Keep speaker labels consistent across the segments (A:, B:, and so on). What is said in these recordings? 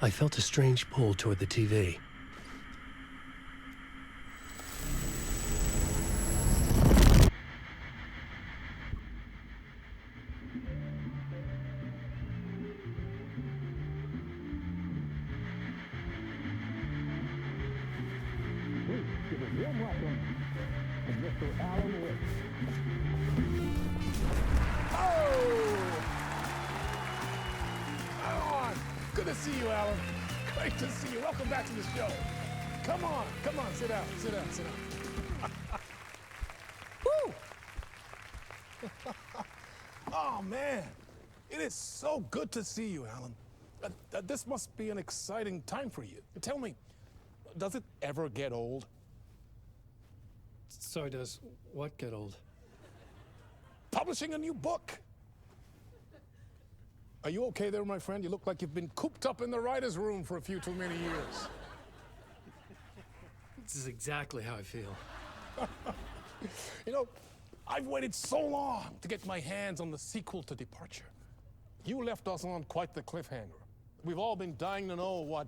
A: I felt a strange pull toward the TV.
B: Good to see you, Alan. Great to see you. Welcome back to the show. Come on, sit down. Woo! Oh, man. It is so good to see you, Alan. This must be an exciting time for you. Tell me, does it ever get old?
A: Sorry, does what get old?
B: Publishing a new book. Are you okay there, my friend? You look like you've been cooped up in the writer's room for a few too many years.
A: This is exactly how I feel.
B: You know, I've waited so long to get my hands on the sequel to Departure. You left us on quite the cliffhanger. We've all been dying to know what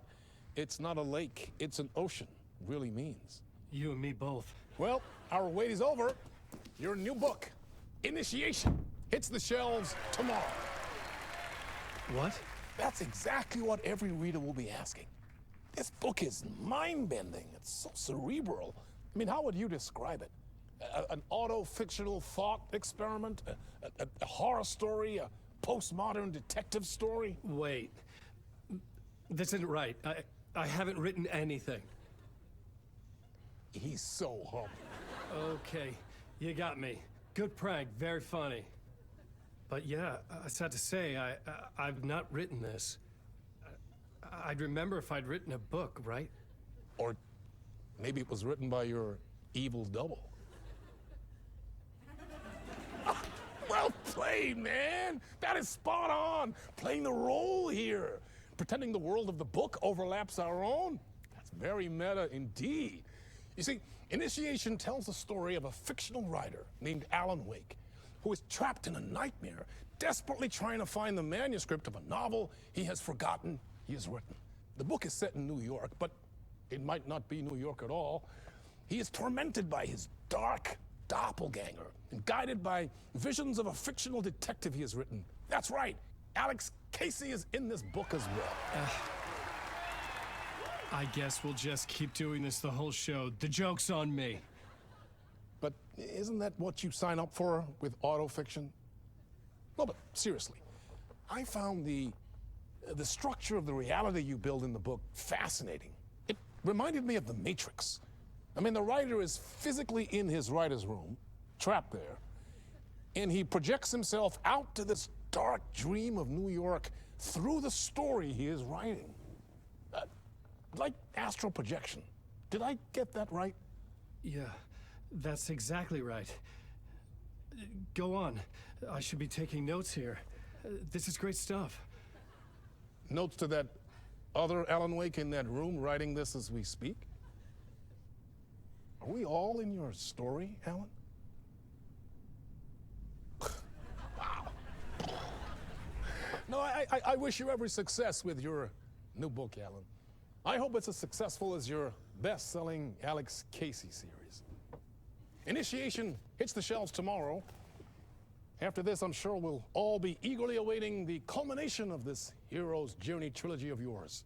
B: "it's not a lake, it's an ocean" really means.
A: You and me both.
B: Well, our wait is over. Your new book, Initiation, hits the shelves tomorrow.
A: What?
B: That's exactly what every reader will be asking. This book is mind-bending. It's so cerebral. I mean, how would you describe it? An auto-fictional thought experiment? A horror story? A postmodern detective story?
A: Wait. This isn't right. I haven't written anything.
B: He's so humble.
A: Okay, you got me. Good prank, very funny. But yeah, I sad to say, I've not written this. I'd remember if I'd written a book, right?
B: Or maybe it was written by your evil double. Well played, man! That is spot on! Playing the role here. Pretending the world of the book overlaps our own. That's very meta indeed. You see, Initiation tells the story of a fictional writer named Alan Wake, who is trapped in a nightmare, desperately trying to find the manuscript of a novel he has forgotten he has written. The book is set in New York, but it might not be New York at all. He is tormented by his dark doppelganger and guided by visions of a fictional detective he has written. That's right, Alex Casey is in this book as well.
A: I guess we'll just keep doing this the whole show. The joke's on me.
B: But isn't that what you sign up for with autofiction? No, but seriously, I found the structure of the reality you build in the book fascinating. It reminded me of The Matrix. I mean, the writer is physically in his writer's room, trapped there, and he projects himself out to this dark dream of New York through the story he is writing. Like astral projection. Did I get that right?
A: Yeah, that's exactly right. Go on. I should be taking notes here. This is great stuff.
B: Notes to that other Alan Wake in that room writing this as we speak? Are we all in your story, Alan? Wow. No, I wish you every success with your new book, Alan. I hope it's as successful as your best-selling Alex Casey series. Initiation hits the shelves tomorrow. After this, I'm sure we'll all be eagerly awaiting the culmination of this hero's journey trilogy of yours.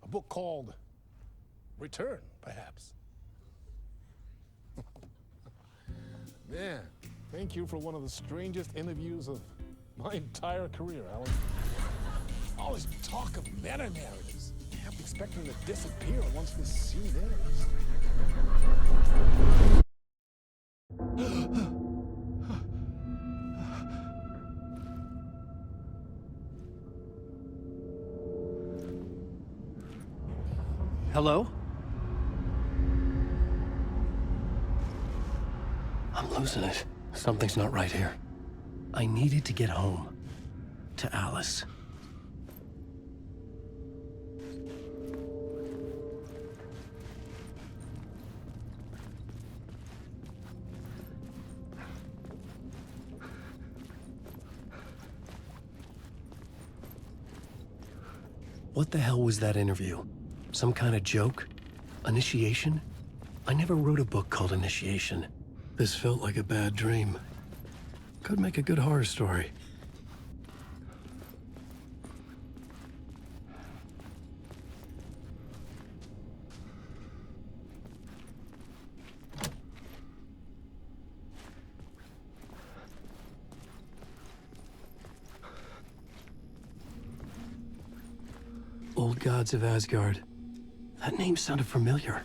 B: A book called Return, perhaps. Man, thank you for one of the strangest interviews of my entire career, Alan. All this talk of meta-narratives. I'm expecting to disappear once this scene ends.
A: Hello? I'm losing it. Something's not right here. I needed to get home. To Alice. What the hell was that interview? Some kind of joke? Initiation? I never wrote a book called Initiation. This felt like a bad dream. Could make a good horror story. Old Gods of Asgard. That name sounded familiar.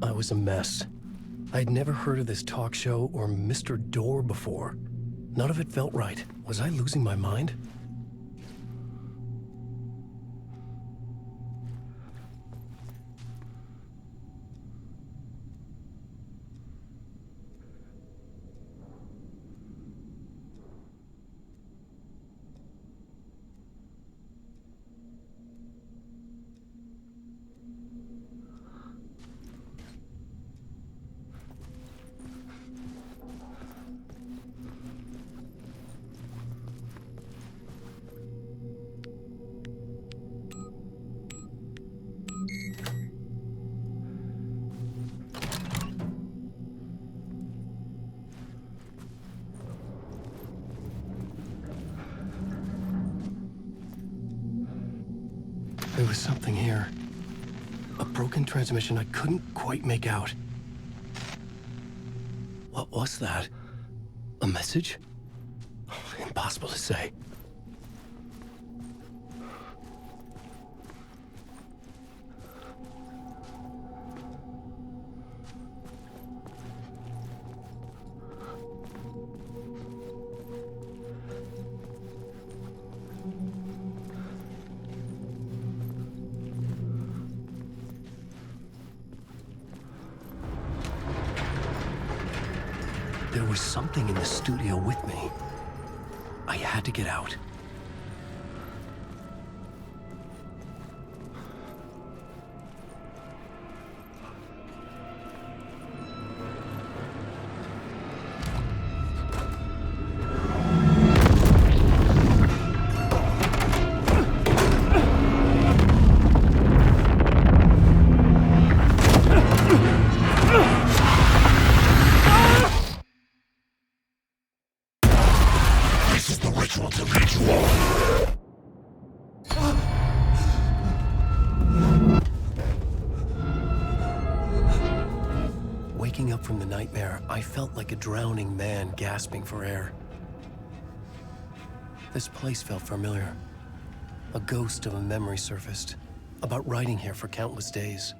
A: I was a mess. I'd never heard of this talk show or Mistер Дор before. None of it felt right. Was I losing my mind? There was something here. A broken transmission I couldn't quite make out. What was that? A message? Impossible to say. There was something in the studio with me. I had to get out. Waking up from the nightmare, I felt like a drowning man gasping for air. This place felt familiar. A ghost of a memory surfaced, about riding here for countless days.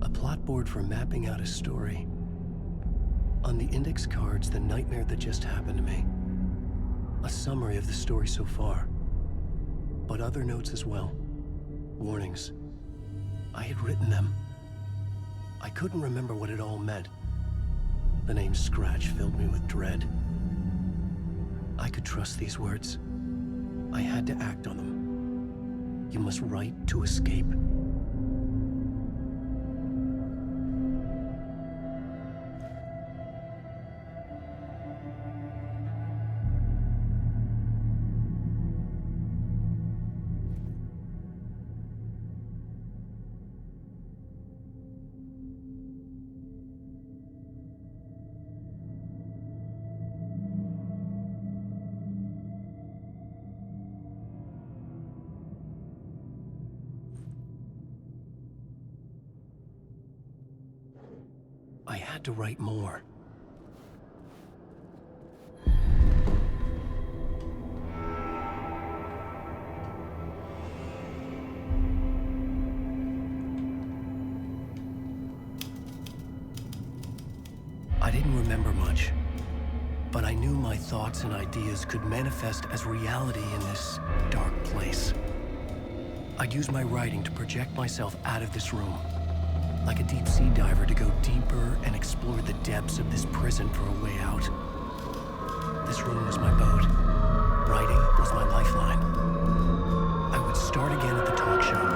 A: A plot board for mapping out a story. On the index cards, the nightmare that just happened to me. A summary of the story so far. But other notes as well. Warnings. I had written them. I couldn't remember what it all meant. The name Scratch filled me with dread. I could trust these words. I had to act on them. You must write to escape. I had to write more. I didn't remember much. but I knew my thoughts and ideas could manifest as reality in this dark place. I'd use my writing to project myself out of this room, like a deep sea diver to go deeper and explore the depths of this prison for a way out. This room was my boat. Writing was my lifeline. I would start again at the talk show.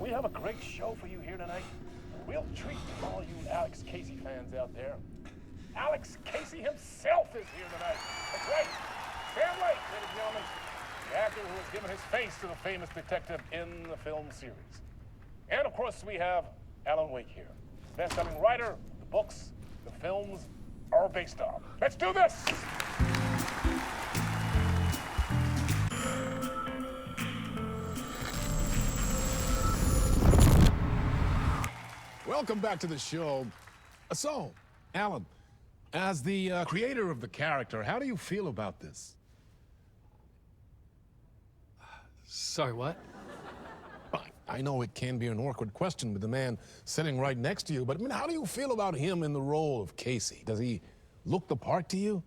B: We have a great show for you here tonight. Real treat for all you Alex Casey fans out there. Alex Casey himself is here tonight. That's right. Sam Lake, ladies and gentlemen. The actor who has given his face to the famous detective in the film series. And of course, we have Alan Wake here. Best-selling writer, the books, the films are based on. Let's do this! Welcome back to the show. So, Alan, as the creator of the character, how do you feel about this?
A: Sorry, what?
B: I know it can be an awkward question with the man sitting right next to you, but I mean, how do you feel about him in the role of Casey? Does he look the part to you?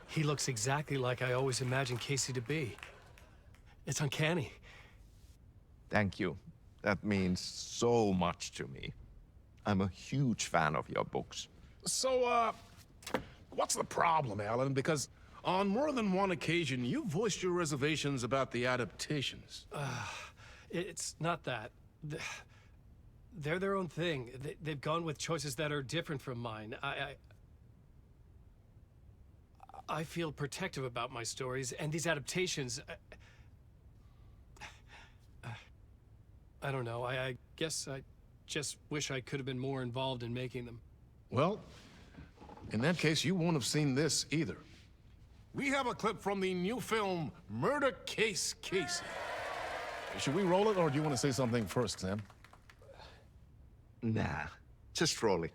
A: He looks exactly like I always imagined Casey to be. It's uncanny.
C: Thank you. That means so much to me. I'm a huge fan of your books.
B: So, what's the problem, Alan? Because on more than one occasion, you voiced your reservations about the adaptations.
A: It's not that. They're their own thing. They've gone with choices that are different from mine. I feel protective about my stories, and these adaptations... I don't know. I guess I just wish I could have been more involved in making them.
B: Well, in that case, you won't have seen this either. We have a clip from the new film, Murder Case Casey. Should we roll it, or do you want to say something first, Sam?
C: Nah, just roll it.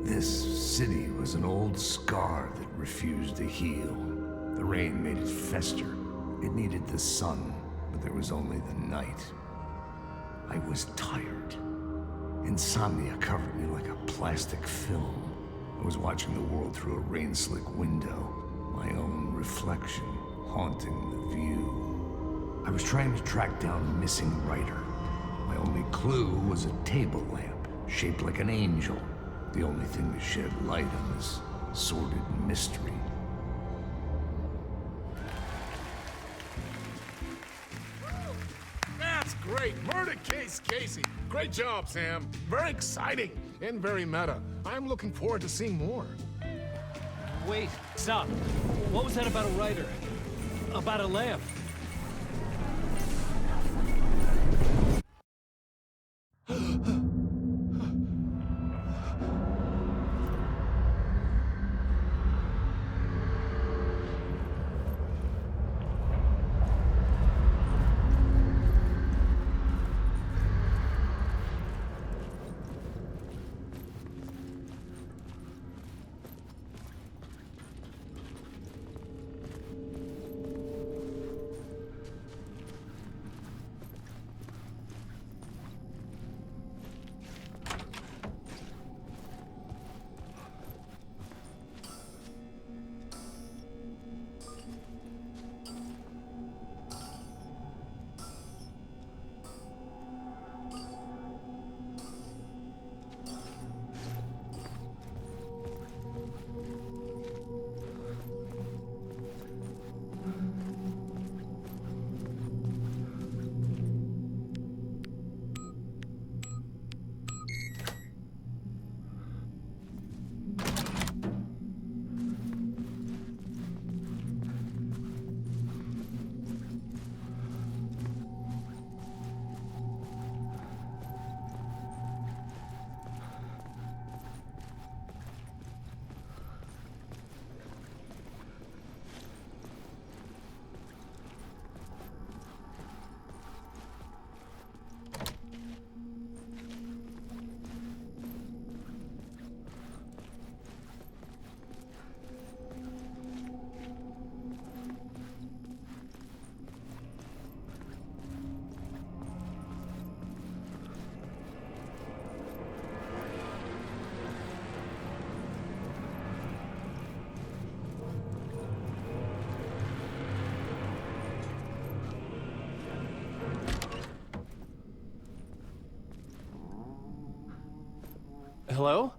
D: This city was an old scar that refused to heal. The rain made it fester. It needed the sun, but there was only the night. I was tired. Insomnia covered me like a plastic film. I was watching the world through a rain-slick window, my own reflection haunting the view. I was trying to track down a missing writer. My only clue was a table lamp, shaped like an angel, the only thing to shed light on this sordid mystery.
B: That's great. Murder Case Casey. Great job, Sam. Very exciting and very meta. I'm looking forward to seeing more.
A: Wait, stop. What was that about a writer? About a lamp? Hello?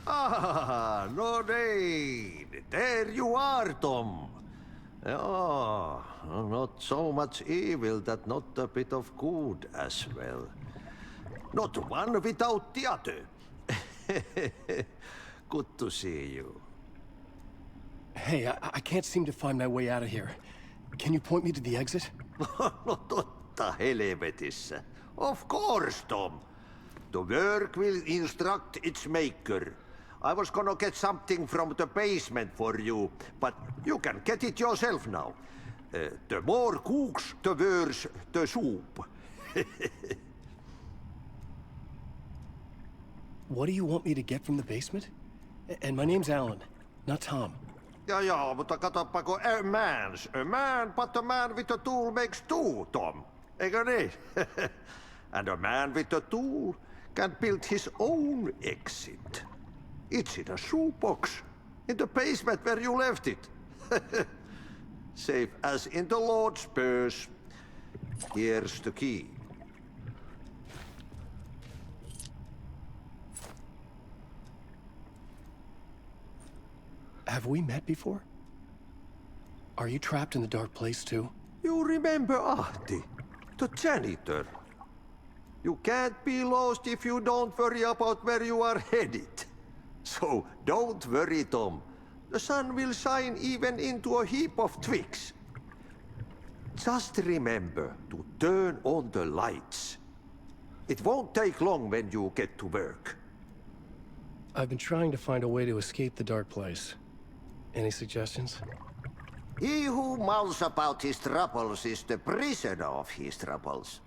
E: Ah, no niin. There you are, Tom. Oh, not so much evil that not a bit of good as well. Not one without the other. Good to see you.
A: Hey, I can't seem to find my way out of here. Can you point me to the exit?
E: No totta helvetissä. Of course, Tom. The work will instruct its maker. I was gonna get something from the basement for you, but you can get it yourself now. The more cooks, the worse the soup.
A: What do you want me to get from the basement? And my name's Alan, not Tom.
E: Ja, mutta katsopako a man, but a man with a tool makes two, Tom. Eikö niin? And a man with a tool can build his own exit. It's in a shoebox, in the basement where you left it. Safe as in the Lord's purse. Here's the key.
A: Have we met before? Are you trapped in the dark place too?
E: You remember Ahti, the janitor. You can't be lost if you don't worry about where you are headed. So don't worry, Tom. The sun will shine even into a heap of twigs. Just remember to turn on the lights. It won't take long when you get to work.
A: I've been trying to find a way to escape the dark place. Any suggestions?
E: He who mulls about his troubles is the prisoner of his troubles.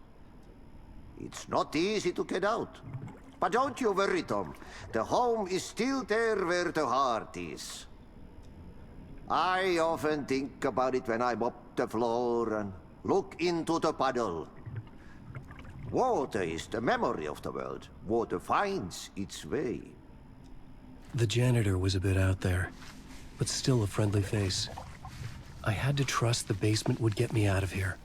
E: It's not easy to get out. But don't you worry, Tom. The home is still there where the heart is. I often think about it when I mop the floor and look into the puddle. Water is the memory of the world. Water finds its way.
A: The janitor was a bit out there, but still a friendly face. I had to trust the basement would get me out of here.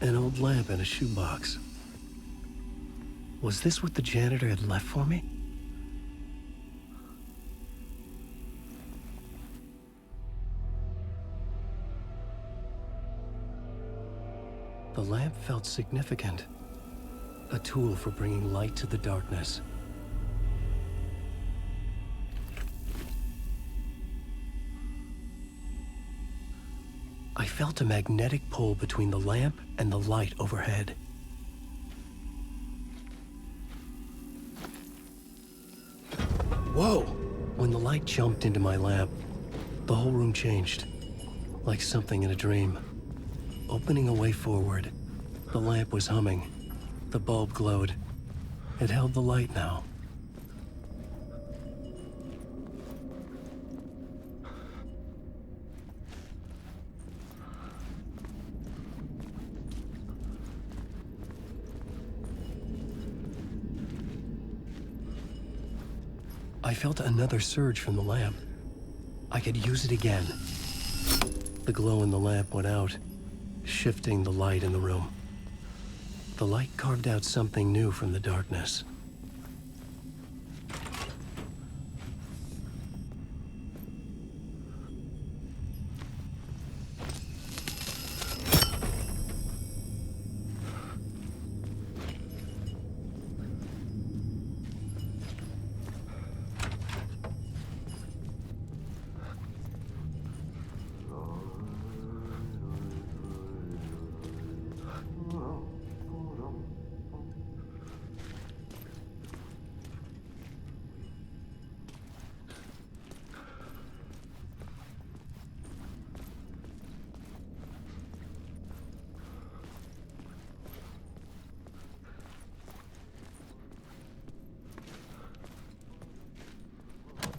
A: An old lamp in a shoebox. Was this what the janitor had left for me? The lamp felt significant. A tool for bringing light to the darkness. I felt a magnetic pull between the lamp and the light overhead. Whoa! When the light jumped into my lamp, the whole room changed, like something in a dream. Opening a way forward, the lamp was humming. The bulb glowed. It held the light now. I felt another surge from the lamp. I could use it again. The glow in the lamp went out, shifting the light in the room. The light carved out something new from the darkness.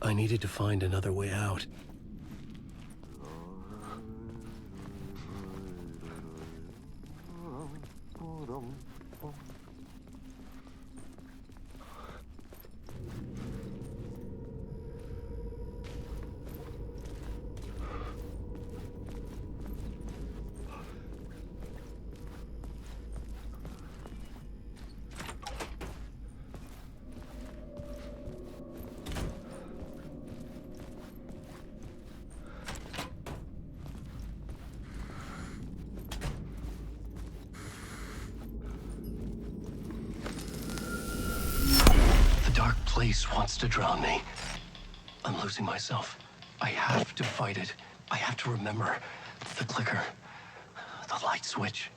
A: I needed to find another way out. Place wants to drown me. I'm losing myself. I have to fight it. I have to remember the clicker, the light switch.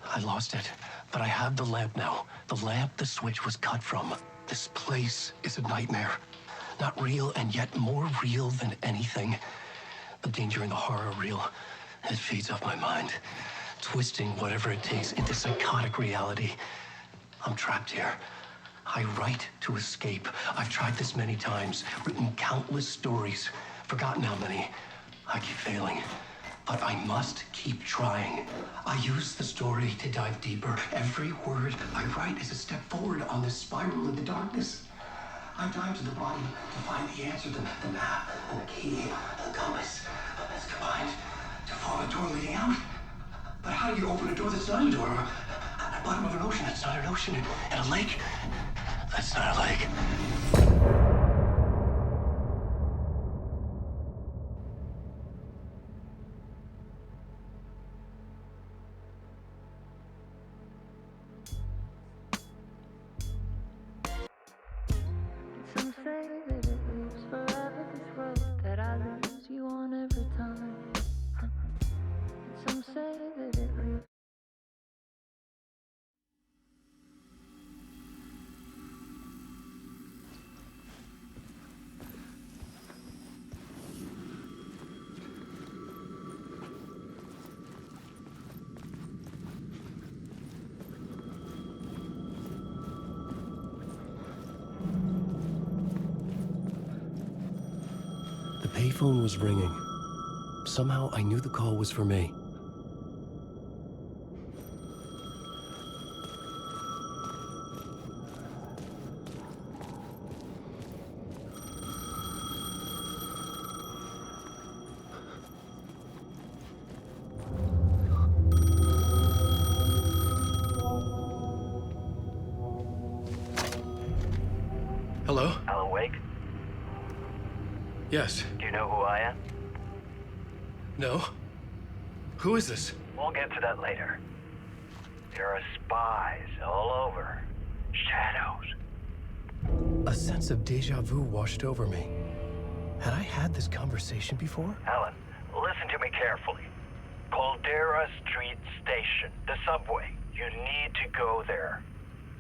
A: I lost it, but I have the lamp now. The lamp the switch was cut from. This place is a nightmare. Not real, and yet more real than anything. The danger and the horror real. It feeds off my mind, twisting whatever it takes into psychotic reality. I'm trapped here. I write to escape. I've tried this many times, written countless stories, forgotten how many. I keep failing, but I must keep trying. I use the story to dive deeper. Every word I write is a step forward on this spiral into darkness. I dive to the bottom to find the answer, the map, and the key, and the compass. It's combined to form a door leading out. But how do you open a door that's not a door? At the bottom of an ocean that's not an ocean, and a lake that's not a lake.
F: Some say that it leaves forever this road that I lose you on every time. Some say that it leaves.
A: The payphone was ringing. Somehow I knew the call was for me. Hello?
G: Alan Wake?
A: Yes.
G: Do you know who I am?
A: No? Who is this?
G: We'll get to that later. There are spies all over. Shadows.
A: A sense of deja vu washed over me. Had I had this conversation before?
G: Alan, listen to me carefully. Caldera Street Station, the subway. You need to go there.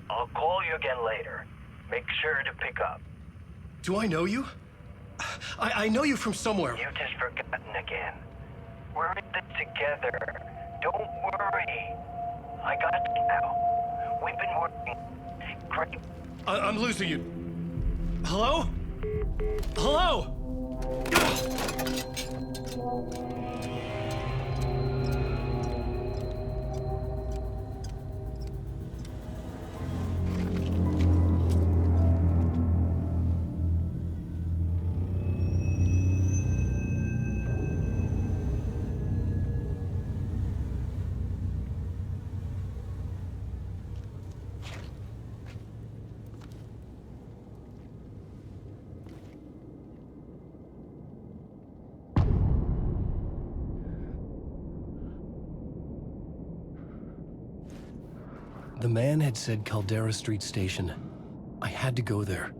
G: I'll call you again later. Make sure to pick up.
A: Do I know you? I know you from somewhere.
G: You just forgotten again. We're in this together. Don't worry. I got you now. We've been working great.
A: I'm losing you. Hello? Hello? The man had said Caldera Street Station. I had to go there.